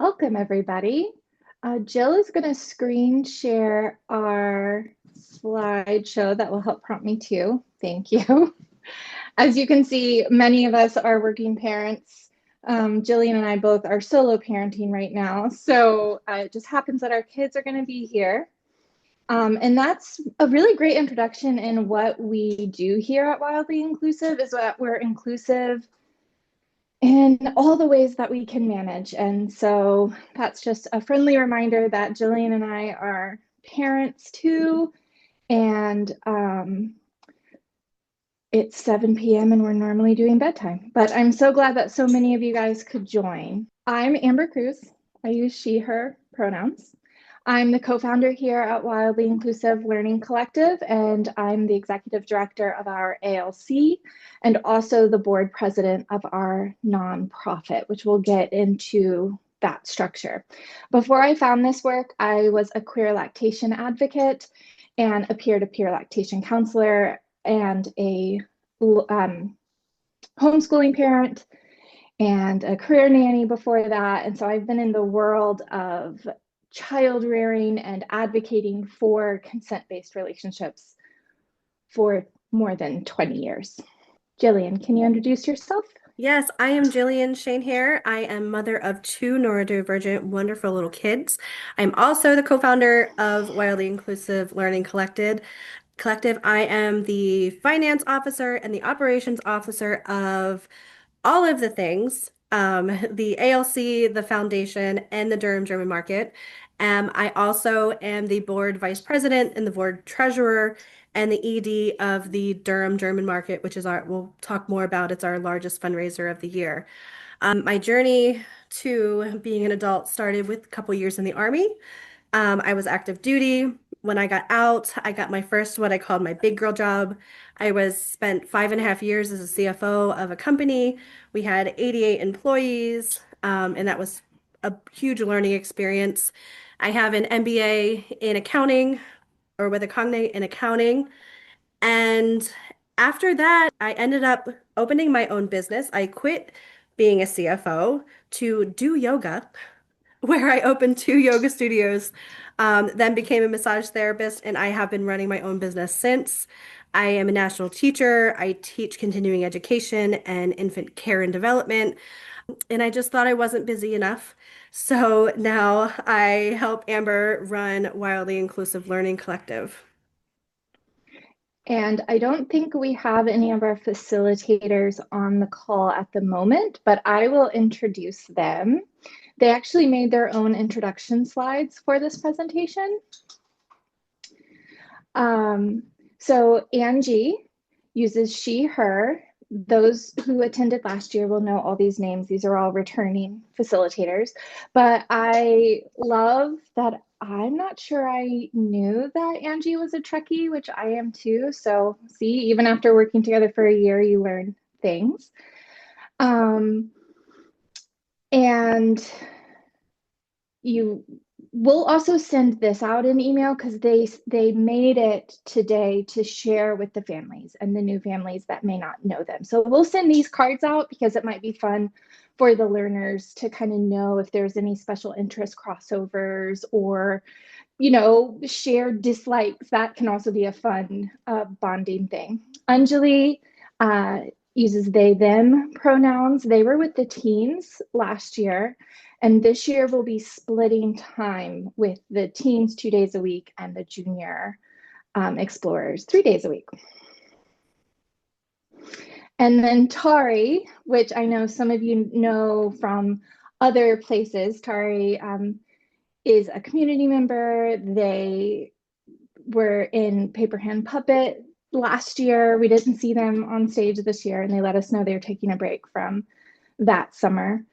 Welcome, everybody. Jill is going to screen share our slideshow that will help prompt me too. Thank you. As you can see, many of us are working parents. Jillian and I both are solo parenting right now. So it just happens that our kids are going to be here. And that's a really great introduction in what we do here at Wildly Inclusive is that we're inclusive in all the ways that we can manage. And so that's just a friendly reminder that Jillian and I are parents too. And it's 7 p.m. and we're normally doing bedtime. But I'm so glad that so many of you guys could join. I'm Amber Cruz. I use she, her pronouns. I'm the co-founder here at Wildly Inclusive Learning Collective, and I'm the executive director of our ALC and also the board president of our nonprofit, which we'll get into that structure. Before I found this work, I was a queer lactation advocate and a peer-to-peer lactation counselor and a homeschooling parent and a career nanny before that. And so I've been in the world of child rearing and advocating for consent-based relationships for more than 20 years. Jillian, can you introduce yourself? Yes, I am Jillian Shane here. I am mother of two neurodivergent, wonderful little kids. I'm also the co-founder of Wildly Inclusive Learning Collective. I am the finance officer and the operations officer of all of the things, the ALC, the foundation, and the Durham German market. I also am the board vice president and the board treasurer and the ED of the Durham German market, which is we'll talk more about, it's our largest fundraiser of the year. My journey to being an adult started with a couple years in the Army. I was active duty. When I got out, I got my first, what I called my big girl job. I was spent 5.5 years as a CFO of a company. We had 88 employees, and that was a huge learning experience. I have an MBA in accounting or with a cognate in accounting. And after that, I ended up opening my own business. I quit being a CFO to do yoga where I opened two yoga studios, then became a massage therapist, and I have been running my own business since. I am a national teacher. I teach continuing education and infant care and development, and I just thought I wasn't busy enough. So now I help Amber run Wildly Inclusive Learning Collective. And I don't think we have any of our facilitators on the call at the moment, but I will introduce them. They actually made their own introduction slides for this presentation. So Angie uses she, her. Those who attended last year will know all these names. These are all returning facilitators. But I love that I'm not sure I knew that Angie was a Trekkie, which I am too. So see, even after working together for a year, you learn things. And you will also send this out in email because they made it today to share with the families and the new families that may not know them. So we'll send these cards out because it might be fun for the learners to kind of know if there's any special interest crossovers or shared dislikes. That can also be a fun bonding thing. Anjali uses they, them pronouns. They were with the teens last year. And this year we'll be splitting time with the teens 2 days a week and the junior explorers 3 days a week. And then Tari, which I know some of you know from other places, Tari is a community member. They were in Paper Hand Puppet last year. We didn't see them on stage this year, and they let us know they're taking a break from that summer.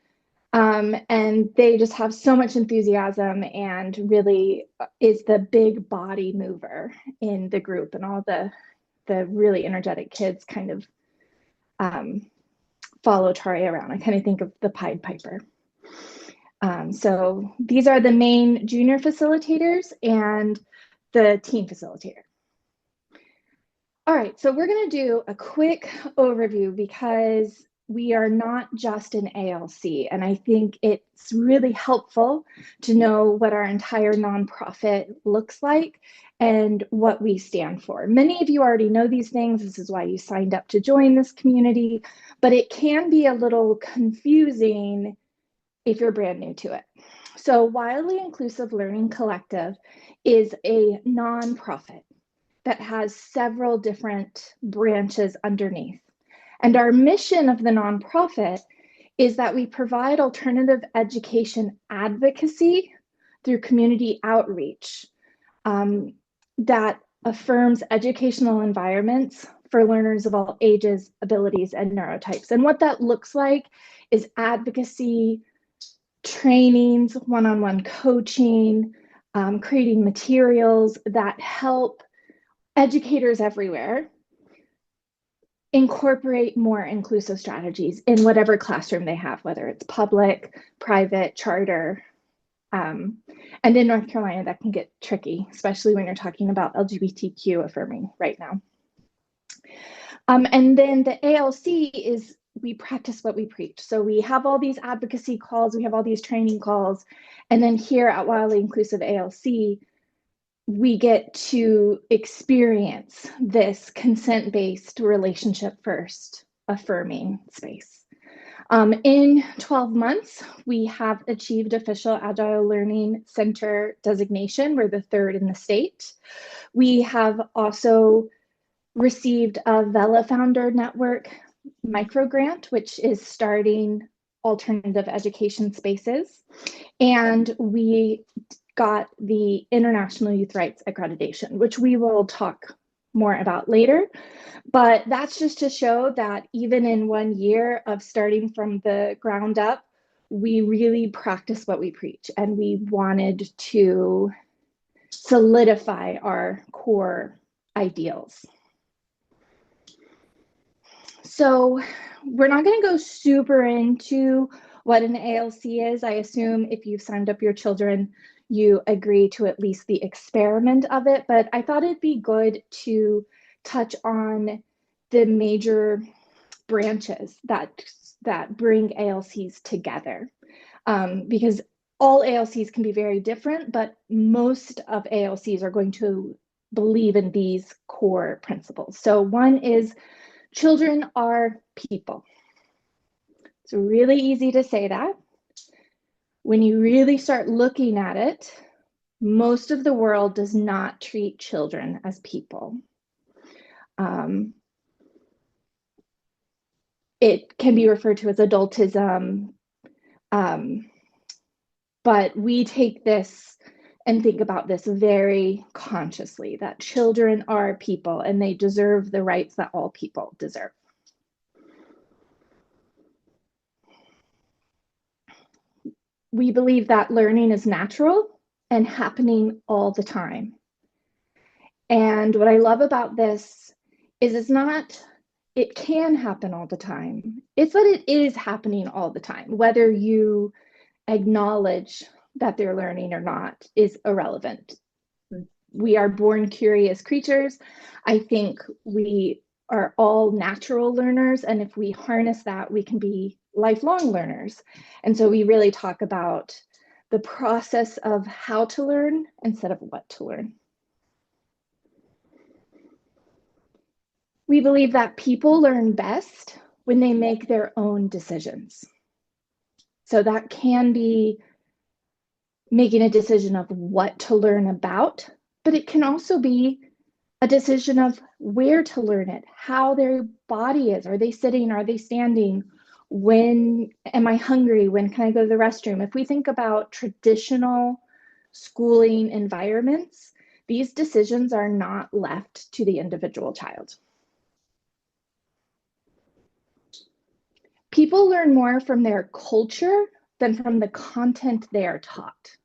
And they just have so much enthusiasm and really is the big body mover in the group, and all the really energetic kids kind of follow Tari around. I kind of think of the Pied Piper. So these are the main junior facilitators and the teen facilitator. All right, so we're going to do a quick overview because we are not just an ALC. And I think it's really helpful to know what our entire nonprofit looks like and what we stand for. Many of you already know these things. This is why you signed up to join this community, but it can be a little confusing if you're brand new to it. So Wildly Inclusive Learning Collective is a nonprofit that has several different branches underneath. And our mission of the nonprofit is that we provide alternative education advocacy through community outreach that affirms educational environments for learners of all ages, abilities, and neurotypes. And what that looks like is advocacy, trainings, one-on-one coaching, creating materials that help educators everywhere incorporate more inclusive strategies in whatever classroom they have, whether it's public, private, charter. And in North Carolina, that can get tricky, especially when you're talking about LGBTQ affirming right now. And then the ALC is we practice what we preach. So we have all these advocacy calls, we have all these training calls. And then here at Wildly Inclusive ALC, we get to experience this consent-based relationship first affirming space. In 12 months, we have achieved official Agile Learning Center designation. We're the third in the state. We have also received a Vela Founder Network microgrant, which is starting alternative education spaces. And we got the International Youth Rights Accreditation, which we will talk more about later. But that's just to show that even in 1 year of starting from the ground up, we really practice what we preach, and we wanted to solidify our core ideals. So we're not going to go super into what an ALC is. I assume if you've signed up your children, you agree to at least the experiment of it, but I thought it'd be good to touch on the major branches that bring ALCs together, because all ALCs can be very different, but most of ALCs are going to believe in these core principles. So one is children are people. It's really easy to say that. When you really start looking at it, most of the world does not treat children as people. It can be referred to as adultism, but we take this and think about this very consciously, that children are people and they deserve the rights that all people deserve. We believe that learning is natural and happening all the time. And what I love about this is it can happen all the time. It's that it is happening all the time. Whether you acknowledge that they're learning or not is irrelevant. We are born curious creatures. I think we are all natural learners, and if we harness that, we can be lifelong learners. And so we really talk about the process of how to learn instead of what to learn. We believe that people learn best when they make their own decisions. So that can be making a decision of what to learn about, but it can also be a decision of where to learn it, how their body is. Are they sitting? Are they standing? When am I hungry? When can I go to the restroom? If we think about traditional schooling environments, these decisions are not left to the individual child. People learn more from their culture than from the content they are taught.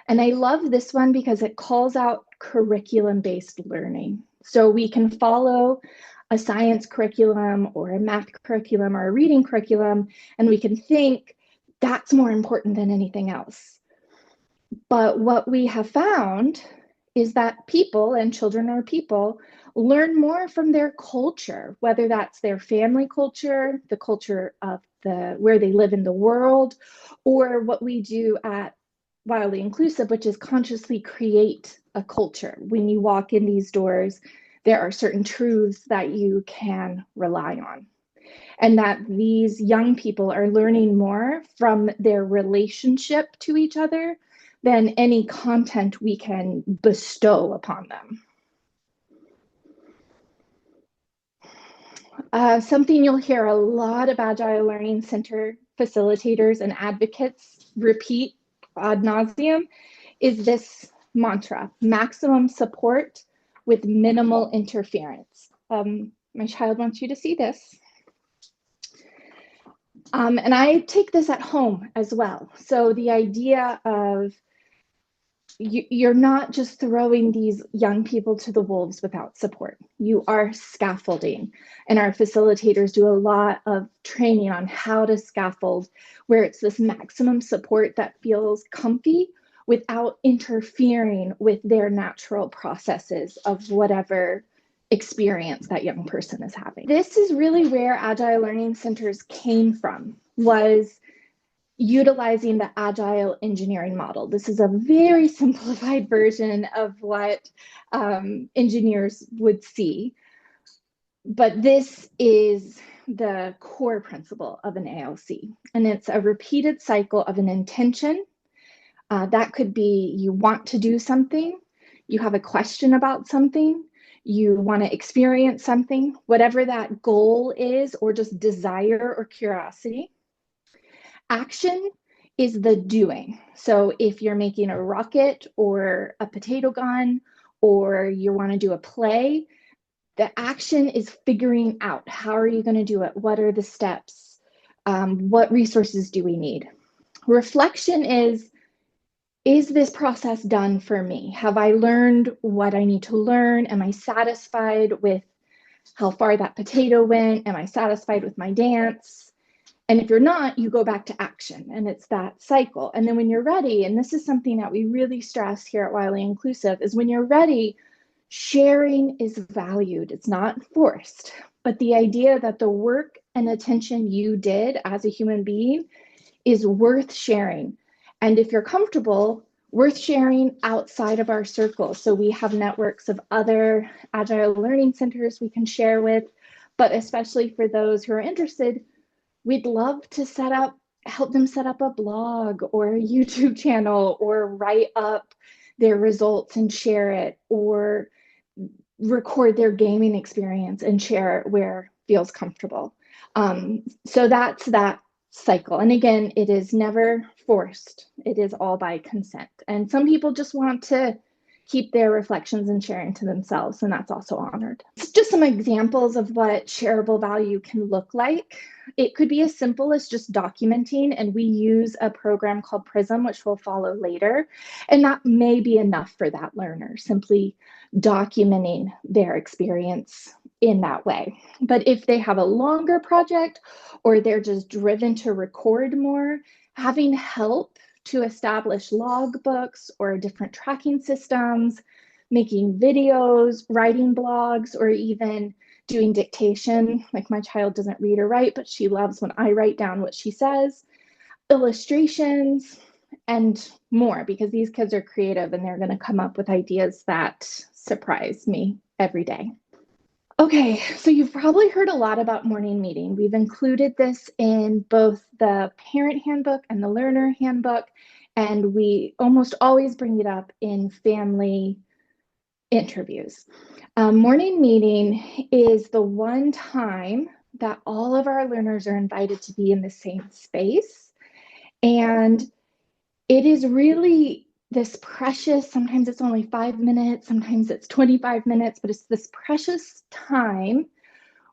And I love this one because it calls out curriculum-based learning. So we can follow a science curriculum or a math curriculum or a reading curriculum, and we can think that's more important than anything else. But what we have found is that people, and children are people, learn more from their culture, whether that's their family culture, the culture of where they live in the world, or what we do at Wildly Inclusive, which is consciously create a culture. When you walk in these doors, there are certain truths that you can rely on. And that these young people are learning more from their relationship to each other than any content we can bestow upon them. Something you'll hear a lot of Agile Learning Center facilitators and advocates repeat ad nauseum is this mantra: maximum support with minimal interference. My child wants you to see this. And I take this at home as well. So the idea of you're not just throwing these young people to the wolves without support. You are scaffolding. And our facilitators do a lot of training on how to scaffold, where it's this maximum support that feels comfy without interfering with their natural processes of whatever experience that young person is having. This is really where Agile Learning Centers came from, was utilizing the agile engineering model. This is a very simplified version of what engineers would see, but this is the core principle of an ALC, and it's a repeated cycle of an intention. That could be you want to do something, you have a question about something, you want to experience something, whatever that goal is, or just desire or curiosity. Action is the doing. So if you're making a rocket or a potato gun, or you want to do a play, the action is figuring out, how are you going to do it? What are the steps? What resources do we need? Reflection is this process done for me? Have I learned what I need to learn? Am I satisfied with how far that potato went? Am I satisfied with my dance? And if you're not, you go back to action, and it's that cycle. And then when you're ready, and this is something that we really stress here at Wildly Inclusive, is when you're ready, sharing is valued. It's not forced, but the idea that the work and attention you did as a human being is worth sharing. And if you're comfortable, worth sharing outside of our circle. So we have networks of other Agile Learning Centers we can share with, but especially for those who are interested, we'd love to help them set up a blog or a YouTube channel, or write up their results and share it, or record their gaming experience and share it where it feels comfortable. So that's that cycle. And again, it is never forced. It is all by consent. And some people just want to keep their reflections and sharing to themselves, and that's also honored. It's just some examples of what shareable value can look like. It could be as simple as just documenting, and we use a program called Prism, which we'll follow later, and that may be enough for that learner, simply documenting their experience in that way. But if they have a longer project, or they're just driven to record more, having help to establish logbooks or different tracking systems, making videos, writing blogs, or even doing dictation. Like, my child doesn't read or write, but she loves when I write down what she says, illustrations, and more, because these kids are creative and they're going to come up with ideas that surprise me every day. Okay, so you've probably heard a lot about morning meeting. We've included this in both the parent handbook and the learner handbook, and we almost always bring it up in family interviews. Morning meeting is the one time that all of our learners are invited to be in the same space, and it is really this precious, sometimes it's only 5 minutes, sometimes it's 25 minutes, but it's this precious time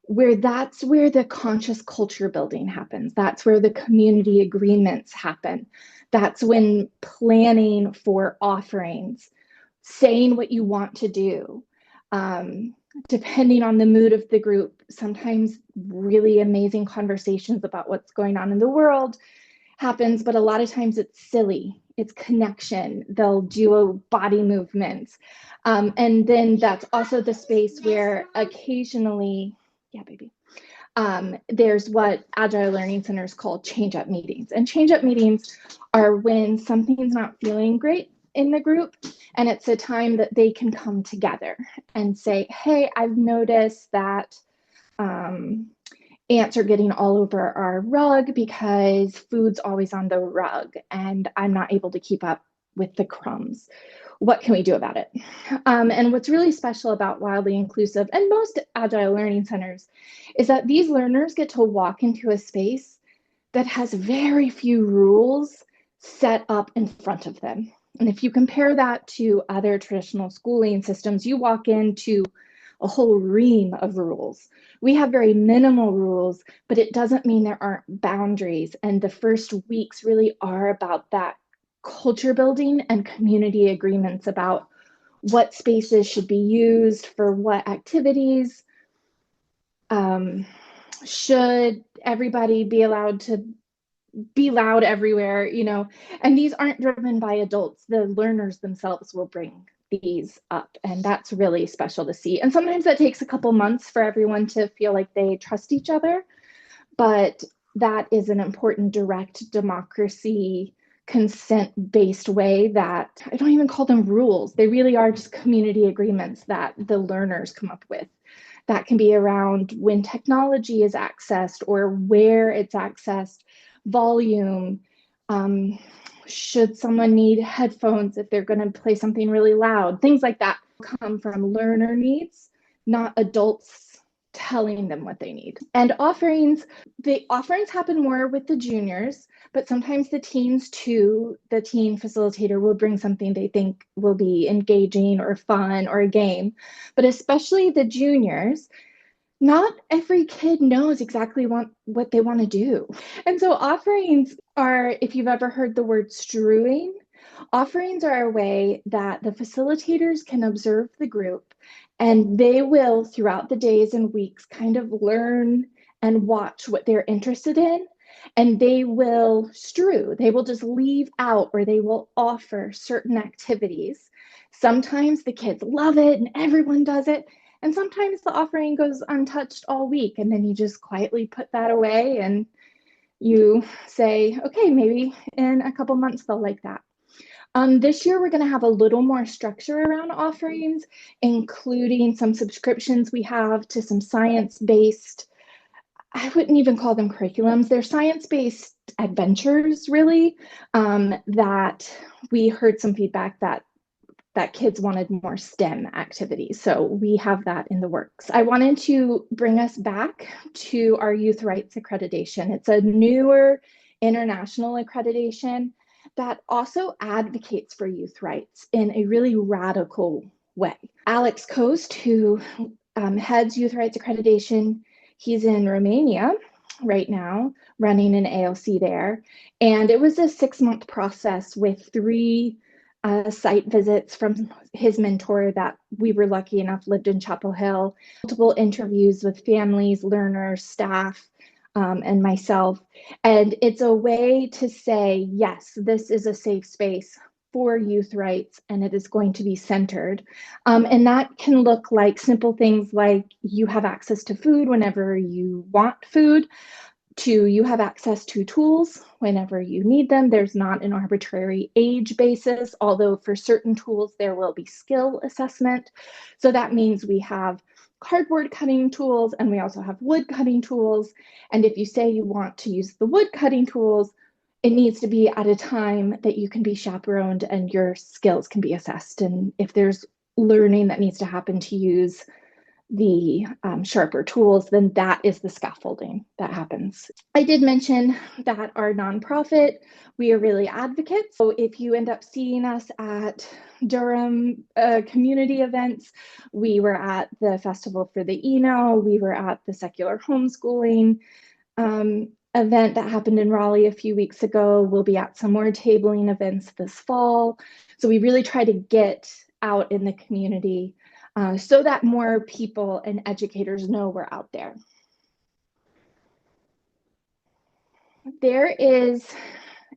where that's where the conscious culture building happens. That's where the community agreements happen. That's when planning for offerings, saying what you want to do, depending on the mood of the group, sometimes really amazing conversations about what's going on in the world happens, but a lot of times it's silly it's connection. They'll do a body movements. And then that's also the space where occasionally, yeah, baby, there's what Agile Learning Centers call change-up meetings. And change-up meetings are when something's not feeling great in the group, and it's a time that they can come together and say, hey, I've noticed that ants are getting all over our rug because food's always on the rug and I'm not able to keep up with the crumbs. What can we do about it? And what's really special about Wildly Inclusive and most Agile Learning Centers is that these learners get to walk into a space that has very few rules set up in front of them. And if you compare that to other traditional schooling systems, you walk into a whole ream of rules. We have very minimal rules, but it doesn't mean there aren't boundaries. And the first weeks really are about that culture building and community agreements about what spaces should be used for what activities. Should everybody be allowed to be loud everywhere, and these aren't driven by adults. The learners themselves will bring these up, and that's really special to see. And sometimes that takes a couple months for everyone to feel like they trust each other, but that is an important direct democracy consent-based way that I don't even call them rules. They really are just community agreements that the learners come up with. That can be around when technology is accessed or where it's accessed, volume, should someone need headphones if they're going to play something really loud, things like that come from learner needs, not adults telling them what they need. And the offerings happen more with the juniors, but sometimes the teens too. The teen facilitator will bring something they think will be engaging or fun or a game, but especially the juniors, not every kid knows exactly what they want to do. And so offerings are, if you've ever heard the word strewing, offerings are a way that the facilitators can observe the group, and they will, throughout the days and weeks, kind of learn and watch what they're interested in. And they will strew, they will just leave out, or they will offer certain activities. Sometimes the kids love it and everyone does it. And sometimes the offering goes untouched all week, and then you just quietly put that away and you say, okay, maybe in a couple months they'll like that. This year, we're going to have a little more structure around offerings, including some subscriptions we have to some science-based, I wouldn't even call them curriculums. They're science-based adventures, really, that we heard some feedback that kids wanted more STEM activities. So we have that in the works. I wanted to bring us back to our youth rights accreditation. It's a newer international accreditation that also advocates for youth rights in a really radical way. Alex Coast, who heads youth rights accreditation, he's in Romania right now, running an ALC there. And it was a 6-month process with 3 site visits from his mentor that we were lucky enough lived in Chapel Hill, multiple interviews with families, learners, staff, and myself. And it's a way to say, yes, this is a safe space for youth rights, and it is going to be centered. And that can look like simple things like you have access to food whenever you want food, to you have access to tools whenever you need them. There's not an arbitrary age basis, although for certain tools there will be skill assessment. So that means we have cardboard cutting tools and we also have wood cutting tools. And if you say you want to use the wood cutting tools, it needs to be at a time that you can be chaperoned and your skills can be assessed. And if there's learning that needs to happen to use the sharper tools, then that is the scaffolding that happens. I did mention that our nonprofit, we are really advocates. So if you end up seeing us at Durham community events, we were at the Festival for the Eno, we were at the secular homeschooling event that happened in Raleigh a few weeks ago. We'll be at some more tabling events this fall. So we really try to get out in the community so that more people and educators know we're out there. There is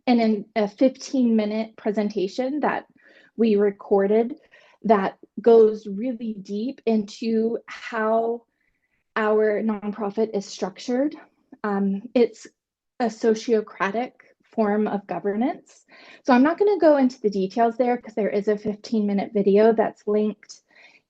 and in a 15-minute presentation that we recorded that goes really deep into how our nonprofit is structured. It's a sociocratic form of governance. So I'm not going to go into the details there because there is a 15-minute video that's linked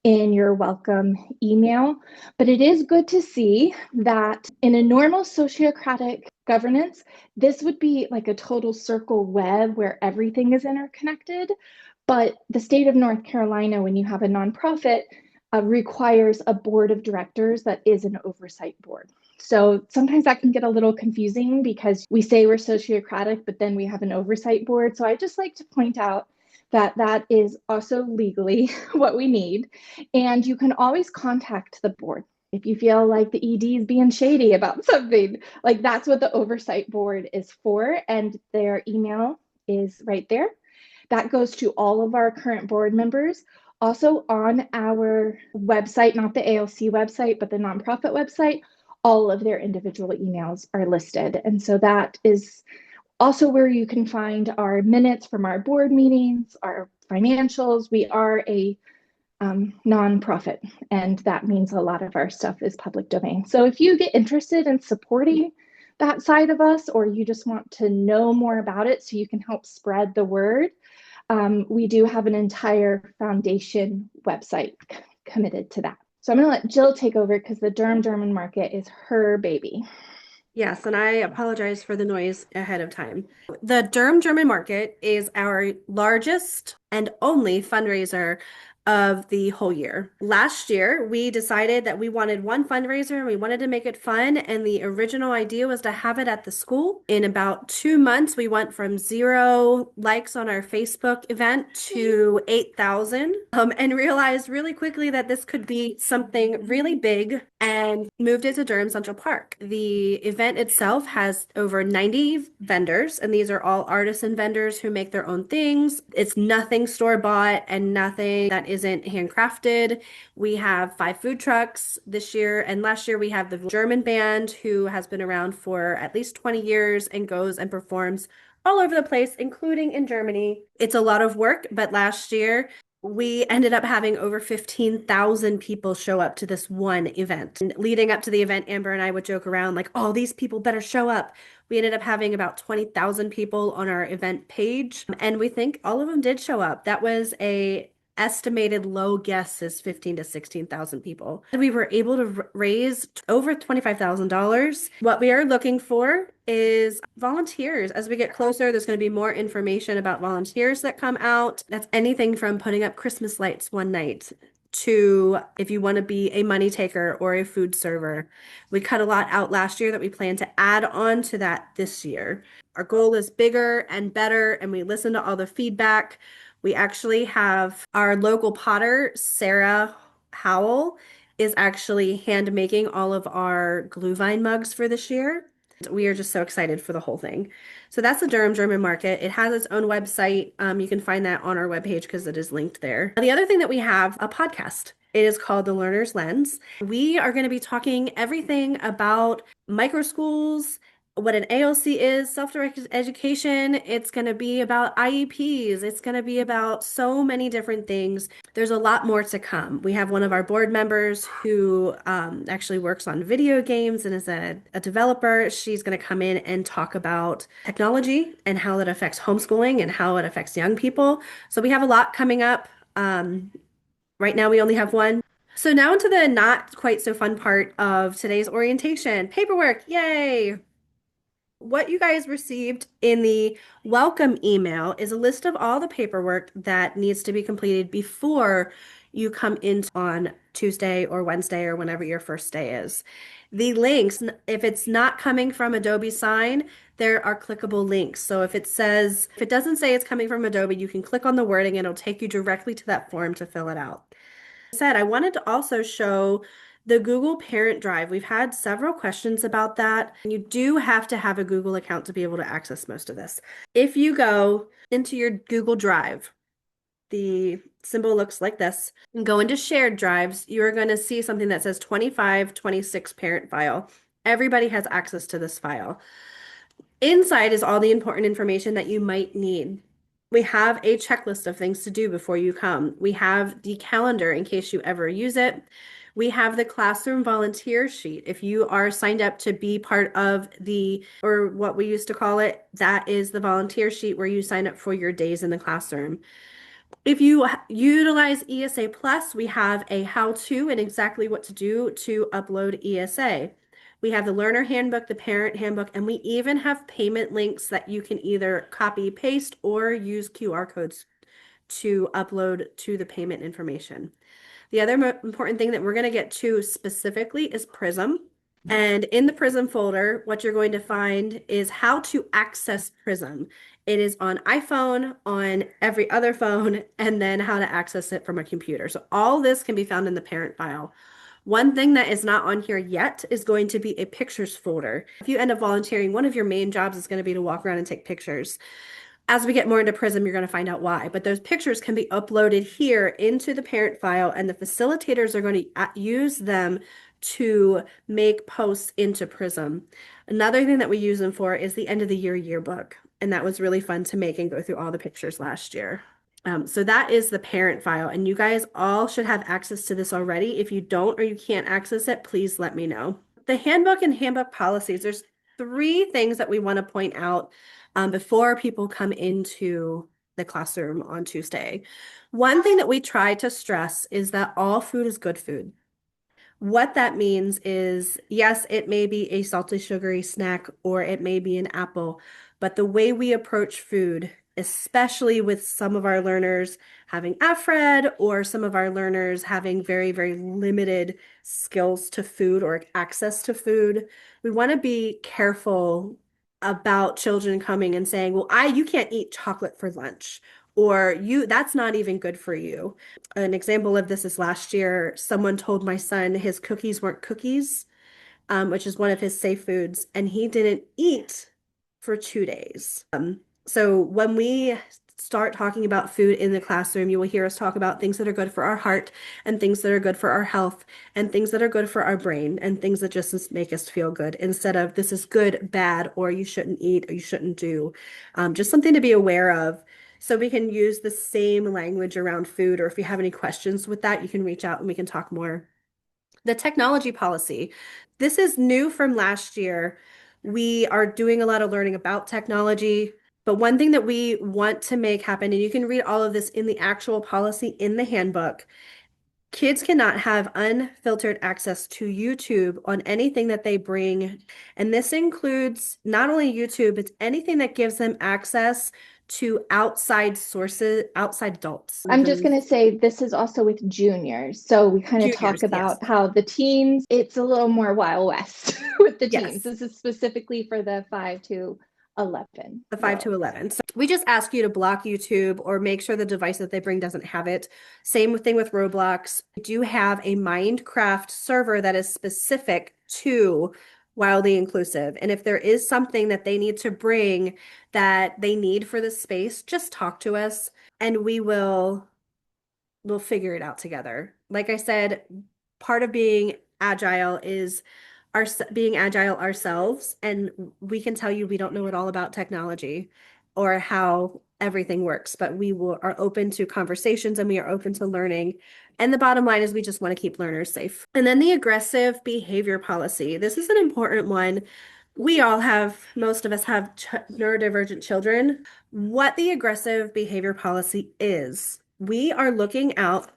in your welcome email. But it is good to see that in a normal sociocratic governance, this would be like a total circle web where everything is interconnected. But the state of North Carolina, when you have a nonprofit, requires a board of directors that is an oversight board. So sometimes that can get a little confusing because we say we're sociocratic, but then we have an oversight board. So I just like to point out that that is also legally what we need. And you can always contact the board if you feel like the ED is being shady about something. Like that's what the oversight board is for. And their email is right there. That goes to all of our current board members. Also on our website, not the ALC website, but the nonprofit website, all of their individual emails are listed. And so that is also where you can find our minutes from our board meetings, our financials. We are a nonprofit, and that means a lot of our stuff is public domain. So if you get interested in supporting that side of us, or you just want to know more about it so you can help spread the word, we do have an entire foundation website committed to that. So I'm going to let Jill take over because the Durham German market is her baby. Yes, and I apologize for the noise ahead of time. The Durham German Market is our largest and only fundraiser of the whole year. Last year, we decided that we wanted one fundraiser and we wanted to make it fun. And the original idea was to have it at the school. In about 2 months, we went from 0 likes on our Facebook event to 8,000, and realized really quickly that this could be something really big and moved it to Durham Central Park. The event itself has over 90 vendors, and these are all artisan vendors who make their own things. It's nothing store-bought and nothing that isn't handcrafted. We have 5 food trucks this year, and last year we have the German band who has been around for at least 20 years and goes and performs all over the place, including in Germany. It's a lot of work, but last year we ended up having over 15,000 people show up to this one event. And leading up to the event, Amber and I would joke around like, oh, these people better show up. We ended up having about 20,000 people on our event page, and we think all of them did show up. That was a estimated low guess is 15 to 16,000 people. We were able to raise over $25,000. What we are looking for is volunteers. As we get closer, there's going to be more information about volunteers that come out. That's anything from putting up Christmas lights one night to if you want to be a money taker or a food server. We cut a lot out last year that we plan to add on to that this year. Our goal is bigger and better, and we listen to all the feedback. We actually have our local potter, Sarah Howell, is actually hand making all of our Glühwein mugs for this year. We are just so excited for the whole thing. So that's the Durham German Market. It has its own website. You can find that on our webpage because it is linked there. The other thing that we have, a podcast. It is called The Learner's Lens. We are going to be talking everything about micro schools, what an ALC is, self-directed education. It's going to be about IEPs. It's going to be about so many different things. There's a lot more to come. We have one of our board members who actually works on video games and is a developer. She's going to come in and talk about technology and how that affects homeschooling and how it affects young people. So we have a lot coming up. Right now we only have one. So now into the not quite so fun part of today's orientation. Paperwork, yay! What you guys received in the welcome email is a list of all the paperwork that needs to be completed before you come in on Tuesday or Wednesday or whenever your first day is. The links, if it's not coming from Adobe Sign, there are clickable links. So if it doesn't say it's coming from Adobe, you can click on the wording and it'll take you directly to that form to fill it out. I wanted to also show the Google Parent Drive. We've had several questions about that. You do have to have a Google account to be able to access most of this. If you go into your Google Drive, the symbol looks like this, and go into shared drives, you're going to see something that says 2526 parent file. Everybody has access to this file. Inside is all the important information that you might need. We have a checklist of things to do before you come. We have the calendar in case you ever use it. We have the classroom volunteer sheet. If you are signed up to be part of the, or what we used to call it, that is the volunteer sheet where you sign up for your days in the classroom. If you utilize ESA Plus, we have a how-to and exactly what to do to upload ESA. We have the learner handbook, the parent handbook, and we even have payment links that you can either copy, paste, or use QR codes to upload to the payment information. The other important thing that we're going to get to specifically is Prism. And in the Prism folder, what you're going to find is how to access Prism. It is on iPhone, on every other phone, and then how to access it from a computer. So all this can be found in the parent file. One thing that is not on here yet is going to be a pictures folder. If you end up volunteering, one of your main jobs is going to be to walk around and take pictures. As we get more into Prism, you're going to find out why. But those pictures can be uploaded here into the parent file, and the facilitators are going to use them to make posts into Prism. Another thing that we use them for is the end of the year yearbook. And that was really fun to make and go through all the pictures last year. So that is the parent file, and you guys all should have access to this already. If you don't or you can't access it, please let me know. The handbook and handbook policies, there's three things that we want to point out before people come into the classroom on Tuesday. One thing that we try to stress is that all food is good food. What that means is, yes, it may be a salty, sugary snack or it may be an apple, but the way we approach food, especially with some of our learners having AFRED or some of our learners having very, very limited skills to food or access to food, we want to be careful about children coming and saying, well, you can't eat chocolate for lunch, or that's not even good for you. An example of this is last year, someone told my son his cookies weren't cookies, which is one of his safe foods, and he didn't eat for 2 days. So when we start talking about food in the classroom, you will hear us talk about things that are good for our heart and things that are good for our health and things that are good for our brain and things that just make us feel good instead of this is good, bad, or you shouldn't eat or you shouldn't do. Just something to be aware of. So we can use the same language around food, or if you have any questions with that, you can reach out and we can talk more. The technology policy. This is new from last year. We are doing a lot of learning about technology, but one thing that we want to make happen, and you can read all of this in the actual policy in the handbook, kids cannot have unfiltered access to YouTube on anything that they bring. And this includes not only YouTube, it's anything that gives them access to outside sources, outside adults. I'm just going to say this is also with juniors. So we kind of talk Juniors, yes. about how the teens, it's a little more Wild West with the teens. Yes. This is specifically for the 5 to 11 The 5 year to olds. 11. So we just ask you to block YouTube or make sure the device that they bring doesn't have it. Same thing with Roblox. We do have a Minecraft server that is specific to Wildly Inclusive. And if there is something that they need to bring that they need for the space, just talk to us and we'll figure it out together. Like I said, part of being agile is being agile ourselves, and we can tell you we don't know it all about technology or how everything works, but are open to conversations and we are open to learning. And the bottom line is we just want to keep learners safe. And then the aggressive behavior policy. This is an important one. Most of us have neurodivergent children. What the aggressive behavior policy is, we are looking out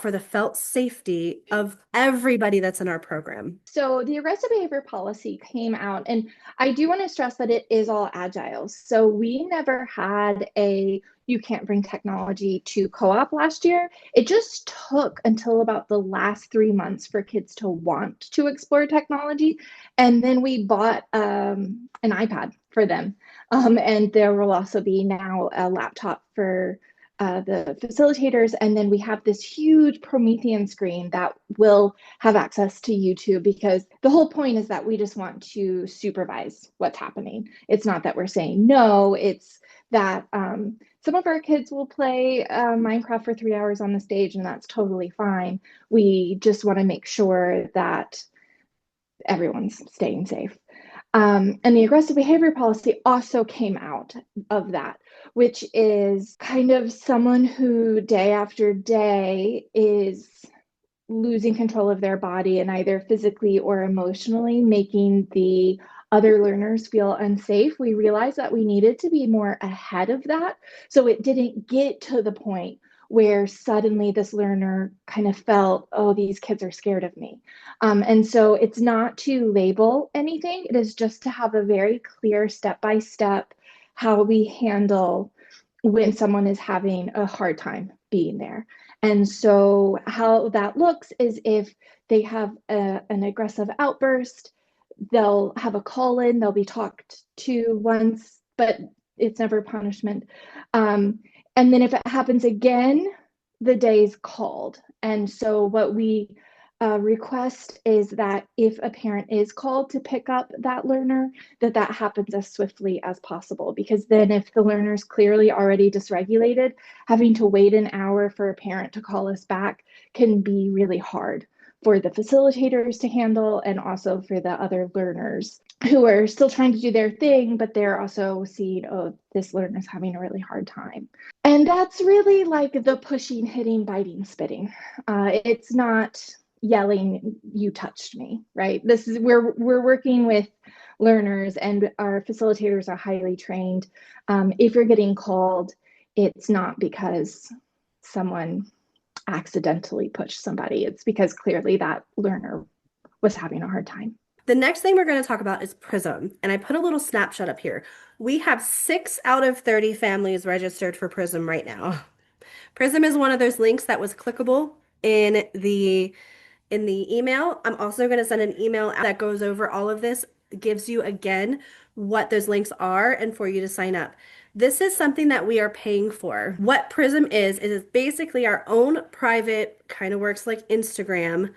for the felt safety of everybody that's in our program. So the aggressive behavior policy came out, and I do want to stress that it is all agile. So we never had a you can't bring technology to co-op last year. It just took until about the last 3 months for kids to want to explore technology. And then we bought an iPad for them. And there will also be now a laptop for the facilitators. And then we have this huge Promethean screen that will have access to YouTube, because the whole point is that we just want to supervise what's happening. It's not that we're saying no, it's that some of our kids will play Minecraft for 3 hours on the stage, and that's totally fine. We just want to make sure that everyone's staying safe. And the aggressive behavior policy also came out of that, which is kind of someone who day after day is losing control of their body and either physically or emotionally making the other learners feel unsafe. We realized that we needed to be more ahead of that so it didn't get to the point where suddenly this learner kind of felt, oh, these kids are scared of me. And so it's not to label anything, it is just to have a very clear step by step how we handle when someone is having a hard time being there. And so, how that looks is if they have an aggressive outburst, they'll have a call in, they'll be talked to once, but it's never punishment. And then if it happens again, the day is called. And so, what we request is that if a parent is called to pick up that learner, that happens as swiftly as possible. Because then, if the learner is clearly already dysregulated, having to wait an hour for a parent to call us back can be really hard for the facilitators to handle and also for the other learners who are still trying to do their thing, but they're also seeing, oh, this learner's having a really hard time. And that's really like the pushing, hitting, biting, spitting. It's not yelling, you touched me, right? This is we're working with learners and our facilitators are highly trained. If you're getting called, it's not because someone accidentally pushed somebody. It's because clearly that learner was having a hard time. The next thing we're going to talk about is PRISM, and I put a little snapshot up here. We have 6 out of 30 families registered for PRISM right now. PRISM is one of those links that was clickable in the email. I'm also going to send an email that goes over all of this, gives you again what those links are and for you to sign up. This is something that we are paying for. What PRISM is basically our own private, kind of works like Instagram,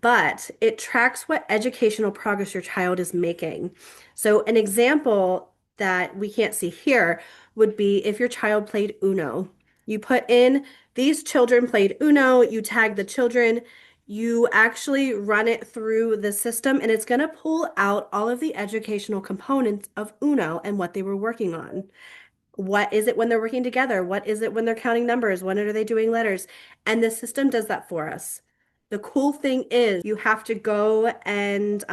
but it tracks what educational progress your child is making. So an example that we can't see here would be if your child played Uno. You put in these children played Uno, you tag the children, you actually run it through the system, and it's going to pull out all of the educational components of Uno and what they were working on. What is it when they're working together? What is it when they're counting numbers? When are they doing letters? And the system does that for us. The cool thing is you have to go and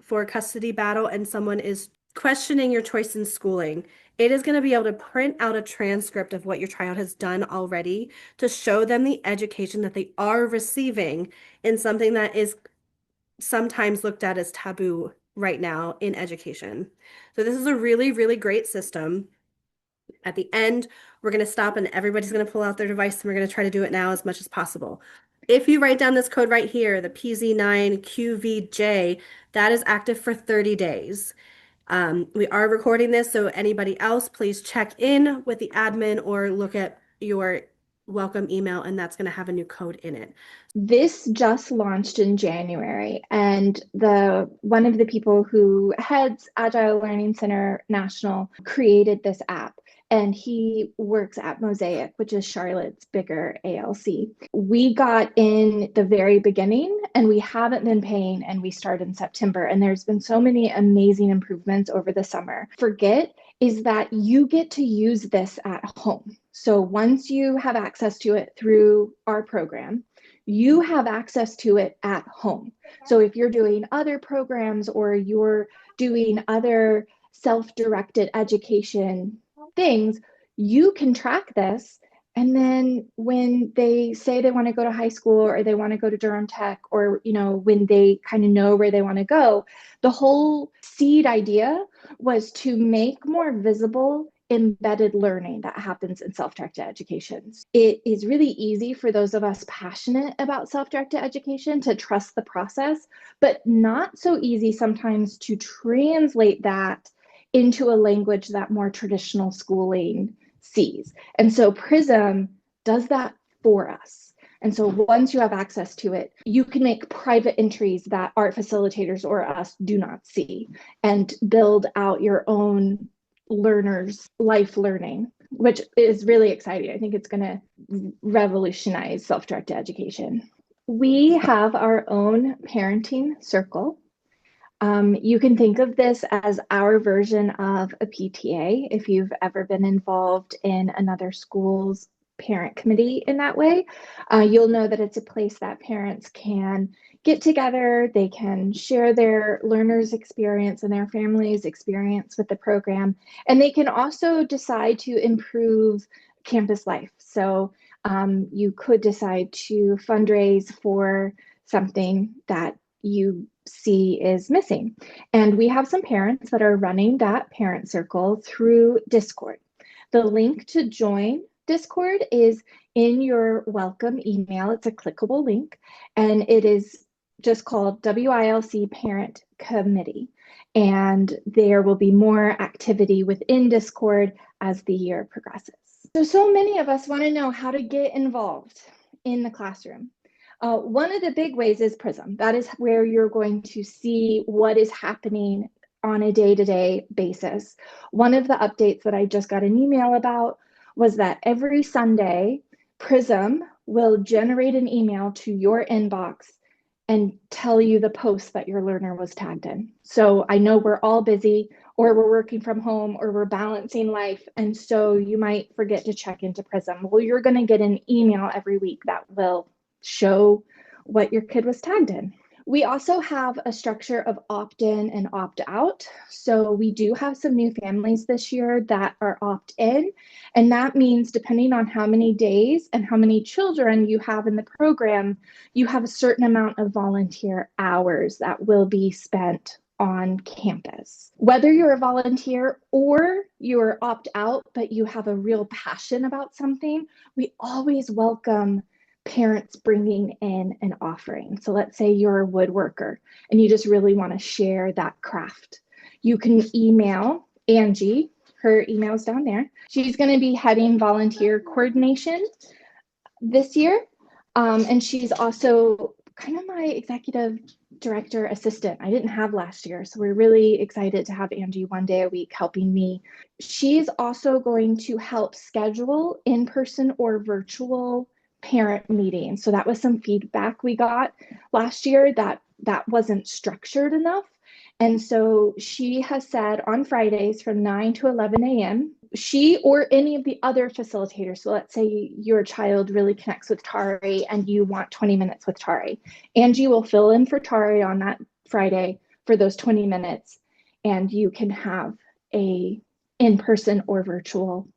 for a custody battle and someone is questioning your choice in schooling. It is going to be able to print out a transcript of what your child has done already to show them the education that they are receiving in something that is sometimes looked at as taboo right now in education. So this is a really, really great system. At the end, we're going to stop and everybody's going to pull out their device and we're going to try to do it now as much as possible. If you write down this code right here, the PZ9QVJ, that is active for 30 days. We are recording this, so anybody else, please check in with the admin or look at your welcome email, and that's going to have a new code in it. This just launched in January, and the one of the people who heads Agile Learning Center National created this app, and he works at Mosaic, which is Charlotte's bigger ALC. We got in the very beginning, and we haven't been paying, and we start in September, and there's been so many amazing improvements over the summer. Forget is that you get to use this at home. So once you have access to it through our program, you have access to it at home. So if you're doing other programs or you're doing other self-directed education things, you can track this. And then when they say they want to go to high school or they want to go to Durham Tech, or when they kind of know where they want to go, the whole seed idea was to make more visible embedded learning that happens in self-directed education. It is really easy for those of us passionate about self-directed education to trust the process, but not so easy sometimes to translate that into a language that more traditional schooling sees. And so Prism does that for us. And so once you have access to it, you can make private entries that art facilitators or us do not see and build out your own learners' life learning, which is really exciting. I think it's going to revolutionize self-directed education. We have our own parenting circle. You can think of this as our version of a PTA if you've ever been involved in another school's parent committee in that way. You'll know that it's a place that parents can get together, they can share their learners' experience and their family's experience with the program, and they can also decide to improve campus life. So you could decide to fundraise for something that you see is missing. And we have some parents that are running that parent circle through Discord. The link to join Discord is in your welcome email. It's a clickable link, and it is just called WILC Parent Committee. And there will be more activity within Discord as the year progresses. So many of us want to know how to get involved in the classroom. One of the big ways is Prism. That is where you're going to see what is happening on a day-to-day basis. One of the updates that I just got an email about was that every Sunday, Prism will generate an email to your inbox and tell you the post that your learner was tagged in. So I know we're all busy, or we're working from home, or we're balancing life, and so you might forget to check into Prism. Well, you're going to get an email every week that will show what your kid was tagged in. We also have a structure of opt-in and opt-out. So we do have some new families this year that are opt-in. And that means depending on how many days and how many children you have in the program, you have a certain amount of volunteer hours that will be spent on campus. Whether you're a volunteer or you're opt-out, but you have a real passion about something, we always welcome parents bringing in an offering. So let's say you're a woodworker and you just really want to share that craft. You can email Angie, her email's down there. She's going to be heading volunteer coordination this year. And she's also kind of my executive director assistant. I didn't have last year, so we're really excited to have Angie one day a week helping me. She's also going to help schedule in-person or virtual parent meeting. So that was some feedback we got last year that wasn't structured enough. And so she has said on Fridays from 9 to 11 a.m., she or any of the other facilitators, so let's say your child really connects with Tari and you want 20 minutes with Tari, Angie will fill in for Tari on that Friday for those 20 minutes, and you can have a in-person or virtual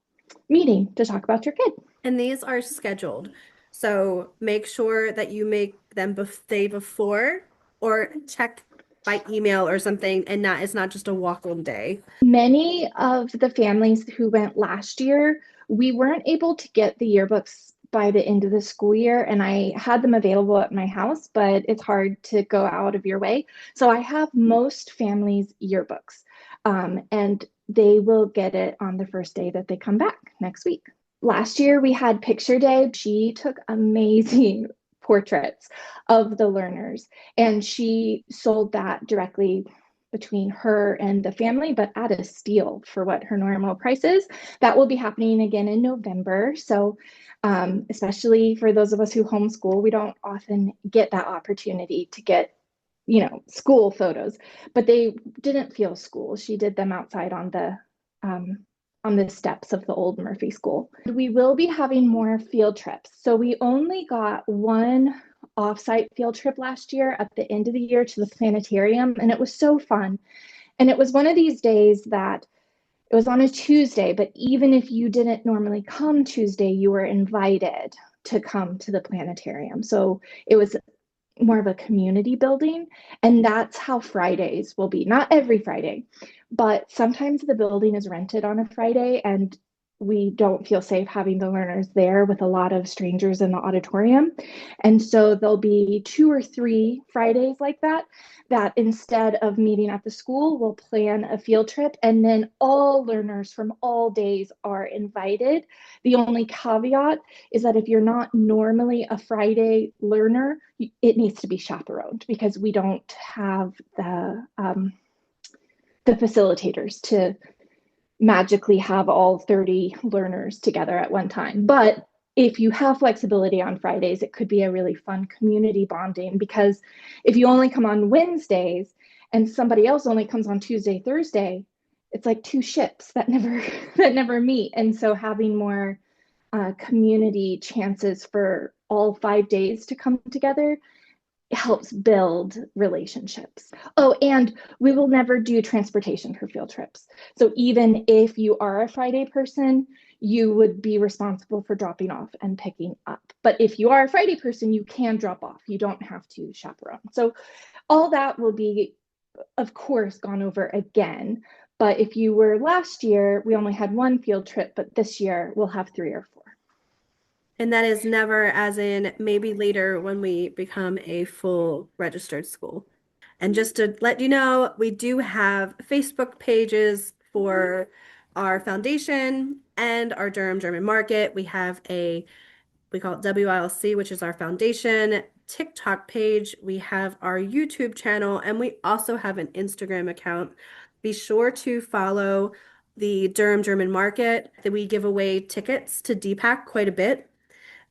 meeting to talk about your kid. And these are scheduled. So make sure that you make them day before or check by email or something, and that it's not just a walk-on day. Many of the families who went last year, we weren't able to get the yearbooks by the end of the school year, and I had them available at my house, but it's hard to go out of your way. So I have most families' yearbooks, and they will get it on the first day that they come back next week. Last year we had picture day. She took amazing portraits of the learners, and she sold that directly between her and the family, but at a steal for what her normal price is. That will be happening again in November. So especially for those of us who homeschool, we don't often get that opportunity to get school photos, but they didn't feel school. She did them outside on the steps of the old Murphy School. We will be having more field trips. So we only got one offsite field trip last year at the end of the year to the planetarium, and it was so fun. And it was one of these days that it was on a Tuesday, but even if you didn't normally come Tuesday, you were invited to come to the planetarium. So it was more of a community building, and that's how Fridays will be. Not every Friday, but sometimes the building is rented on a Friday and we don't feel safe having the learners there with a lot of strangers in the auditorium. And so there'll be 2 or 3 Fridays like that instead of meeting at the school, we'll plan a field trip, and then all learners from all days are invited. The only caveat is that if you're not normally a Friday learner, it needs to be chaperoned because we don't have the facilitators to magically have all 30 learners together at one time. But if you have flexibility on Fridays, it could be a really fun community bonding, because if you only come on Wednesdays and somebody else only comes on Tuesday, Thursday, it's like two ships that never that never meet. And so having more community chances for all 5 days to come together helps build relationships. Oh, and we will never do transportation for field trips. So even if you are a Friday person, you would be responsible for dropping off and picking up. But if you are a Friday person, you can drop off. You don't have to chaperone. So all that will be, of course, gone over again. But if you were last year, we only had one field trip, but this year we'll have 3 or 4. And that is never as in maybe later when we become a full registered school. And just to let you know, we do have Facebook pages for our foundation and our Durham German Market. We call it WILC, which is our foundation TikTok page. We have our YouTube channel, and we also have an Instagram account. Be sure to follow the Durham German Market, that we give away tickets to DPAC quite a bit,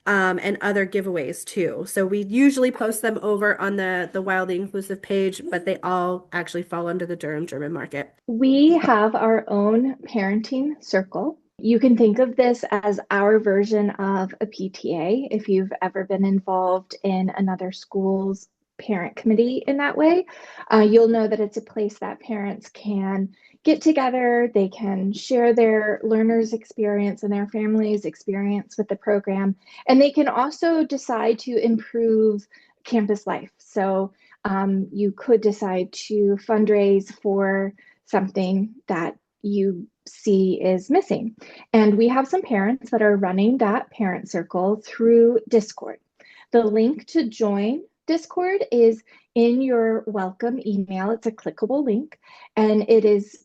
and other giveaways too. So we usually post them over on the Wildly Inclusive page, but they all actually fall under the Durham German Market. We have our own parenting circle. You can think of this as our version of a PTA if you've ever been involved in another school's parent committee in that way. You'll know that it's a place that parents can get together, they can share their learners' experience and their family's experience with the program, and they can also decide to improve campus life. So you could decide to fundraise for something that you see is missing. And we have some parents that are running that parent circle through Discord. The link to join Discord is in your welcome email. It's a clickable link, and it is